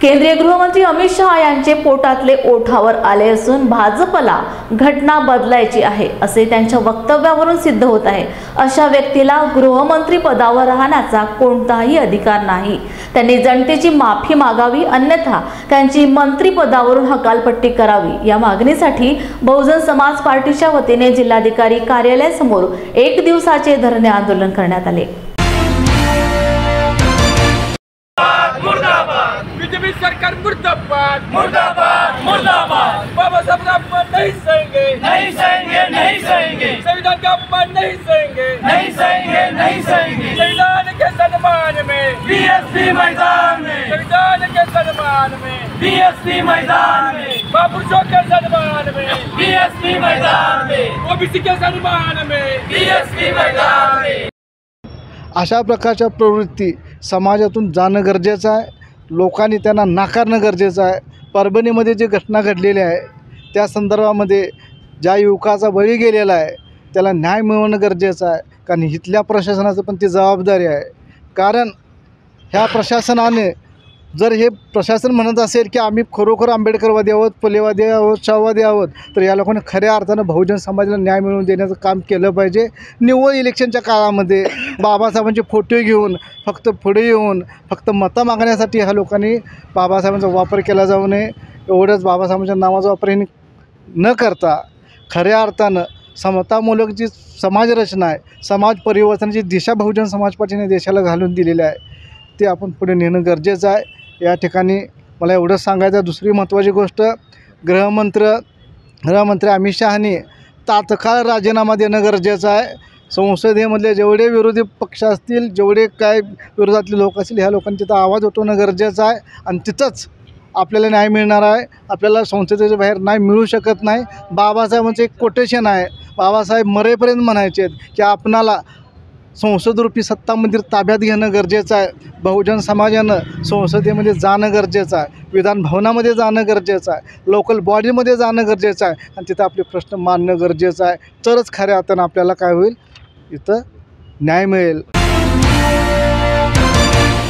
केंद्रीय गृहमंत्री अमित शहा यांचे पोटातले ओठावर आले असून भाजपला घटना बदलायची आहे असे त्यांच्या वक्तव्यावरून सिद्ध होत आहे। अशा व्यक्तीला गृहमंत्री पदावर राहण्याचा कोणताही अधिकार नाही। त्यांनी जनतेची माफी मागावी, अन्यथा त्यांची मंत्रिपदावरून हकालपट्टी करावी। या मागणीसाठी बहुजन समाज पार्टीच्या वतीने जिल्हाधिकारी कार्यालयासमोर 1 दिवसाचे धरणे आंदोलन करण्यात आले। बीजेपी सरकार मुर्दाबाद मुर्दाबाद मुर्दाबाद। बाबा साहब का अपमान नहीं सहेंगे, नहीं सहेंगे, नहीं सहेंगे। संविधान का अपमान नहीं सहेंगे, नहीं सहेंगे, नहीं सहेंगे। संविधान के सम्मान में बीएसपी मैदान में, संविधान के सम्मान में बीएसपी मैदान में, महापुरुषों के सम्मान में बीएसपी मैदान में, ओबीसी के सम्मान में बीएसपी मैदान में। अशा प्रकारच्या प्रवृत्ती समाजातून जाणं गरजेचं आहे। लोकांनी त्यांना नाकारणं गरजेचं आहे। परभणीमध्ये जी घटना घडलेली आहे त्या संदर्भामध्ये ज्या युवकाचा बळी गेलेला आहे त्याला न्याय मिळवणं गरजेचं आहे, कारण इथल्या प्रशासनाचं पण ती जबाबदारी आहे। कारण ह्या प्रशासनाने जर हे प्रशासन म्हणत असेल की आम्ही खरोखर आंबेडकरवादी आहोत, फुलेवादी आहोत, शाहवादी आहोत, तर या लोकांनी खऱ्या अर्थानं बहुजन समाजाला न्याय मिळवून देण्याचं काम केलं पाहिजे। निव्वळ इलेक्शनच्या काळामध्ये बाबासाहेबांचे फोटो घेऊन फक्त पुढे येऊन फक्त मतं मागण्यासाठी ह्या लोकांनी बाबासाहेबांचा वापर केला जाऊ नये। एवढंच बाबासाहेबांच्या नावाचा वापर न करता खऱ्या अर्थानं समतामूलक जी समाजरचना आहे, समाज परिवर्तनाची दिशा बहुजन समाज पार्टीने देशाला घालून दिलेली आहे, ते आपण पुढे नेणं गरजेचं आहे। या ठिकाणी मला एवढंच सांगायचं। दुसरी महत्त्वाची गोष्ट, गृहमंत्री अमित शहानी तात्काळ राजीनामा देणं गरजेचं आहे। संसदेमधले जेवढे विरोधी पक्ष असतील, जेवढे काय विरोधातले लोक असतील, ह्या लोकांनी तिथं आवाज उठवणं गरजेचं आहे आणि तिथंच आपल्याला न्याय मिळणार आहे। आपल्याला संसदेच्या बाहेर न्याय मिळू शकत नाही। बाबासाहेबांचं एक कोटेशन आहे, बाबासाहेब मरेपर्यंत म्हणायचे की आपणाला संसदरूपी सत्ता मंदिर ताब्यात घेणं गरजेचं आहे। बहुजन समाजानं संसदेमध्ये जाणं गरजेचं आहे, विधान भवनामध्ये जाणं गरजेचं आहे, लोकल बॉडीमध्ये जाणं गरजेचं आहे आणि तिथं आपले प्रश्न मांडणं गरजेचं आहे। तरच खऱ्या अर्थानं आपल्याला काय होईल, इथं न्याय मिळेल।